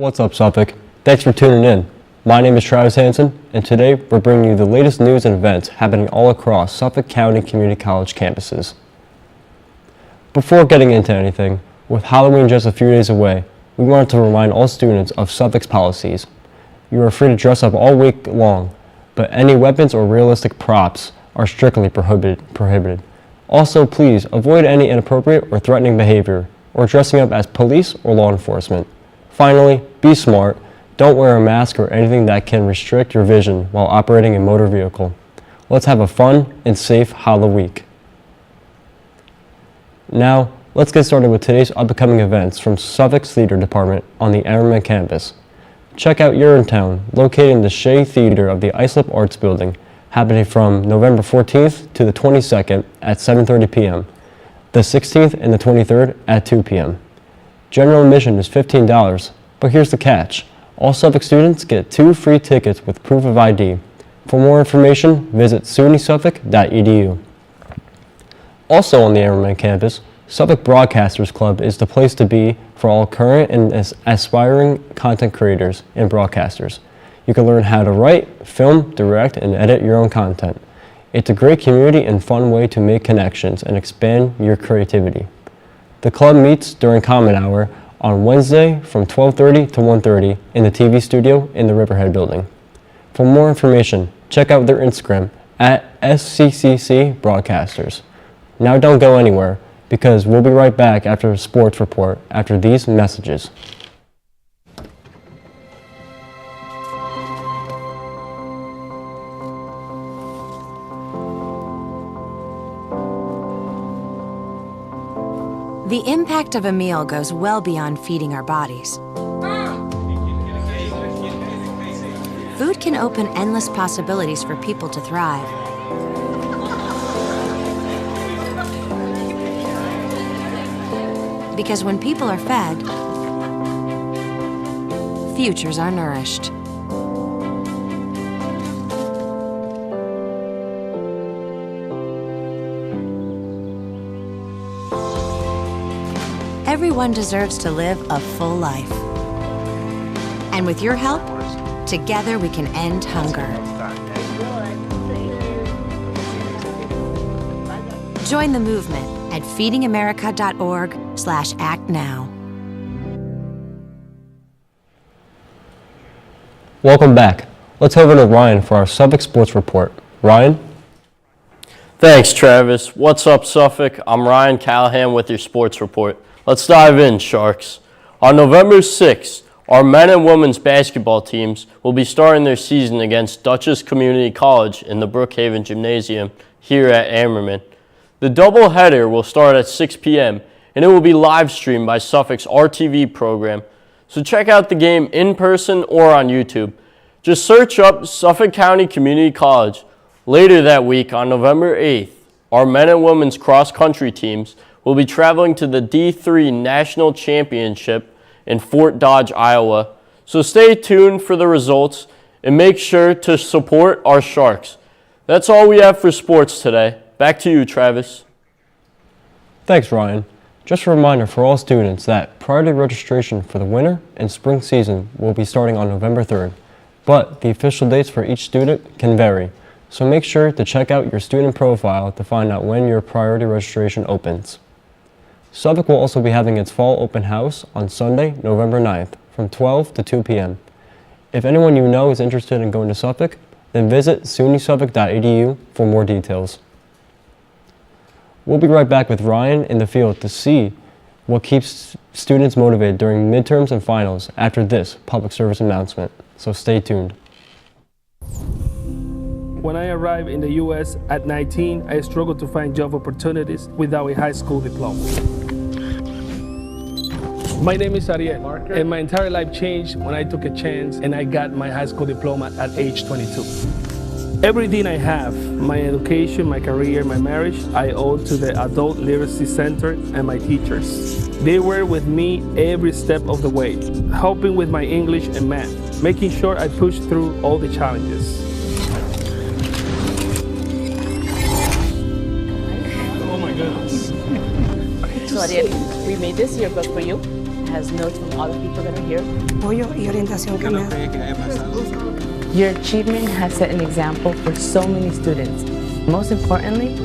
What's up, Suffolk? Thanks for tuning in. My name is Travis Hansen, and today we're bringing you the latest news and events happening all across Suffolk County Community College campuses. Before getting into anything, with Halloween just a few days away, we wanted to remind all students of Suffolk's policies. You are free to dress up all week long, but any weapons or realistic props are strictly prohibited. Also, please avoid any inappropriate or threatening behavior, or dressing up as police or law enforcement. Finally, be smart. Don't wear a mask or anything that can restrict your vision while operating a motor vehicle. Let's have a fun and safe Halloween. Now, let's get started with today's upcoming events from Suffolk's Theater Department on the Ammerman campus. Check out Urinetown, located in the Shea Theater of the Islip Arts Building, happening from November 14th to the 22nd at 7:30 p.m., the 16th and the 23rd at 2 p.m. General admission is $15, but here's the catch. All Suffolk students get 2 free tickets with proof of ID. For more information, visit sunysuffolk.edu. Also on the Ammerman campus, Suffolk Broadcasters Club is the place to be for all current and aspiring content creators and broadcasters. You can learn how to write, film, direct, and edit your own content. It's a great community and fun way to make connections and expand your creativity. The club meets during Common Hour on Wednesday from 12:30 to 1:30 in the TV studio in the Riverhead building. For more information, check out their Instagram at SCCC Broadcasters. Now don't go anywhere, because we'll be right back after the sports report after these messages. The impact of a meal goes well beyond feeding our bodies. Food can open endless possibilities for people to thrive. Because when people are fed, futures are nourished. Everyone deserves to live a full life. And with your help, together we can end hunger. Join the movement at feedingamerica.org/actnow. Welcome back. Let's head over to Ryan for our Suffolk Sports Report. Ryan? Thanks, Travis. What's up, Suffolk? I'm Ryan Callahan with your Sports Report. Let's dive in, Sharks. On November 6th, our men and women's basketball teams will be starting their season against Dutchess Community College in the Brookhaven Gymnasium here at Ammerman. The doubleheader will start at 6 p.m. and it will be live streamed by Suffolk's RTV program. So check out the game in person or on YouTube. Just search up Suffolk County Community College. Later that week, on November 8th, our men and women's cross-country teams will be traveling to the D3 National Championship in Fort Dodge, Iowa. So stay tuned for the results and make sure to support our Sharks. That's all we have for sports today. Back to you, Travis. Thanks, Ryan. Just a reminder for all students that priority registration for the winter and spring season will be starting on November 3rd, but the official dates for each student can vary. So make sure to check out your student profile to find out when your priority registration opens. Suffolk will also be having its fall open house on Sunday, November 9th from 12 to 2 p.m. If anyone you know is interested in going to Suffolk, then visit sunysuffolk.edu for more details. We'll be right back with Ryan in the field to see what keeps students motivated during midterms and finals after this public service announcement. So stay tuned. When I arrived in the U.S. at 19, I struggled to find job opportunities without a high school diploma. My name is Ariel, and my entire life changed when I took a chance and I got my high school diploma at age 22. Everything I have, my education, my career, my marriage, I owe to the Adult Literacy Center and my teachers. They were with me every step of the way, helping with my English and math, making sure I pushed through all the challenges. So Ariel, we made this yearbook for you. has notes from all the people that are here. Apoyo y orientación que me da. Your achievement has set an example for so many students. Most importantly,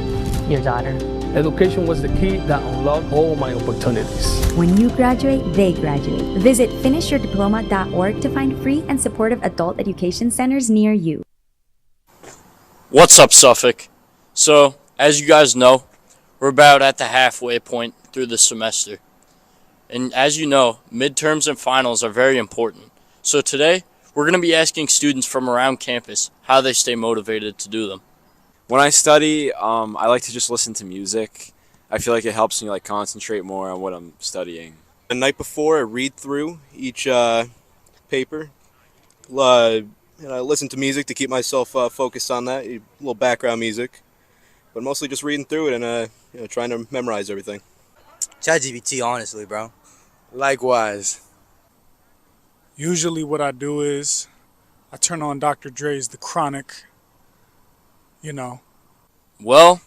your daughter. Education was the key that unlocked all my opportunities. When you graduate, they graduate. Visit finishyourdiploma.org to find free and supportive adult education centers near you. What's up, Suffolk? So, as you guys know, we're about at the halfway point through the semester. And as you know, midterms and finals are very important. So today, we're going to be asking students from around campus how they stay motivated to do them. When I study, I like to just listen to music. I feel like it helps me concentrate more on what I'm studying. The night before, I read through each paper. And I listen to music to keep myself focused on that, a little background music. But mostly just reading through it and trying to memorize everything. ChatGPT, honestly, bro. Likewise. Usually what I do is I turn on Dr. Dre's The Chronic. Well,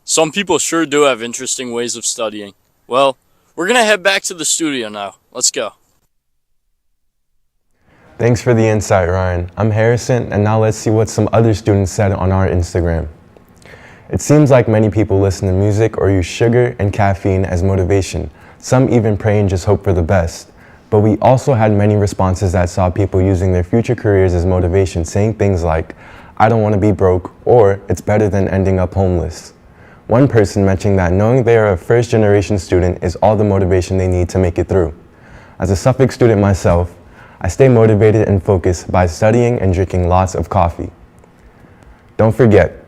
some people sure do have interesting ways of studying. Well, we're going to head back to the studio now. Let's go. Thanks for the insight, Ryan. I'm Harrison, and now let's see what some other students said on our Instagram. It seems like many people listen to music or use sugar and caffeine as motivation. Some even pray and just hope for the best. But we also had many responses that saw people using their future careers as motivation, saying things like, "I don't want to be broke," or "It's better than ending up homeless." One person mentioning that knowing they are a first-generation student is all the motivation they need to make it through. As a Suffolk student myself, I stay motivated and focused by studying and drinking lots of coffee. Don't forget,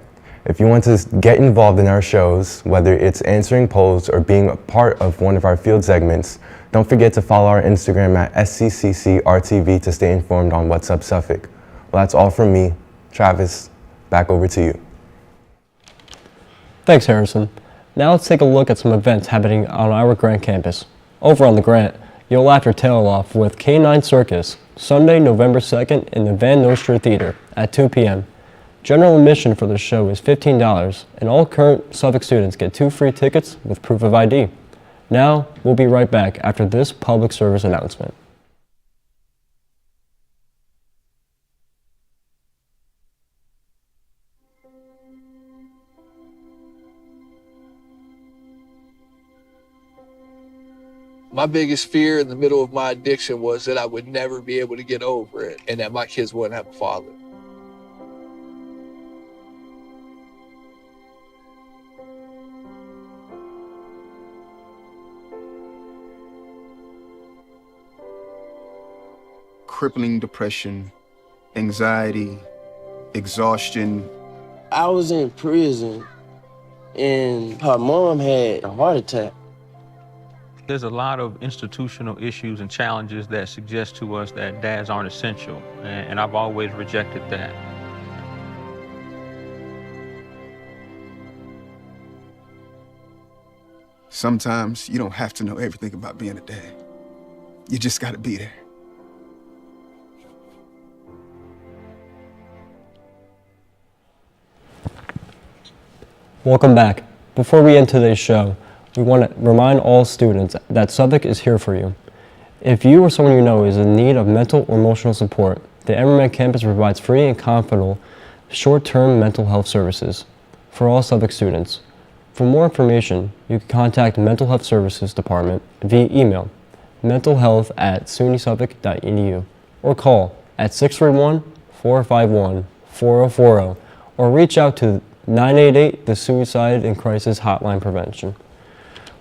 if you want to get involved in our shows, whether it's answering polls or being a part of one of our field segments, don't forget to follow our Instagram at SCCCRTV to stay informed on What's Up Suffolk. Well, that's all from me. Travis, back over to you. Thanks, Harrison. Now let's take a look at some events happening on our Grant campus. Over on the Grant, you'll laugh your tail off with K9 Circus, Sunday, November 2nd in the Van Nostrand Theater at 2 p.m. General admission for the show is $15, and all current Suffolk students get 2 free tickets with proof of ID. Now, we'll be right back after this public service announcement. My biggest fear in the middle of my addiction was that I would never be able to get over it and that my kids wouldn't have a father. Crippling depression, anxiety, exhaustion. I was in prison and her mom had a heart attack. There's a lot of institutional issues and challenges that suggest to us that dads aren't essential, and I've always rejected that. Sometimes you don't have to know everything about being a dad. You just gotta be there. Welcome back. Before we end today's show, we want to remind all students that Suffolk is here for you. If you or someone you know is in need of mental or emotional support, the Emmerman campus provides free and confidential short-term mental health services for all Suffolk students. For more information, you can contact Mental Health Services Department via email, mentalhealth@sunysuffolk.edu, or call at 631-451-4040, or reach out to 988, the Suicide and Crisis Hotline Prevention.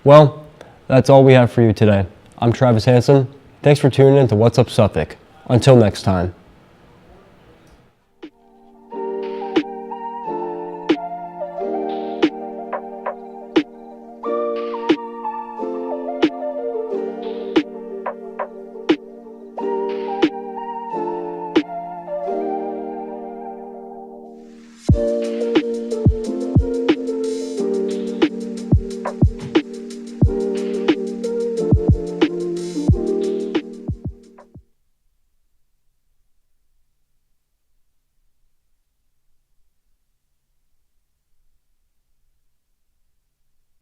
Well, that's all we have for you today. I'm Travis Hansen. Thanks for tuning in to What's Up Suffolk. Until next time.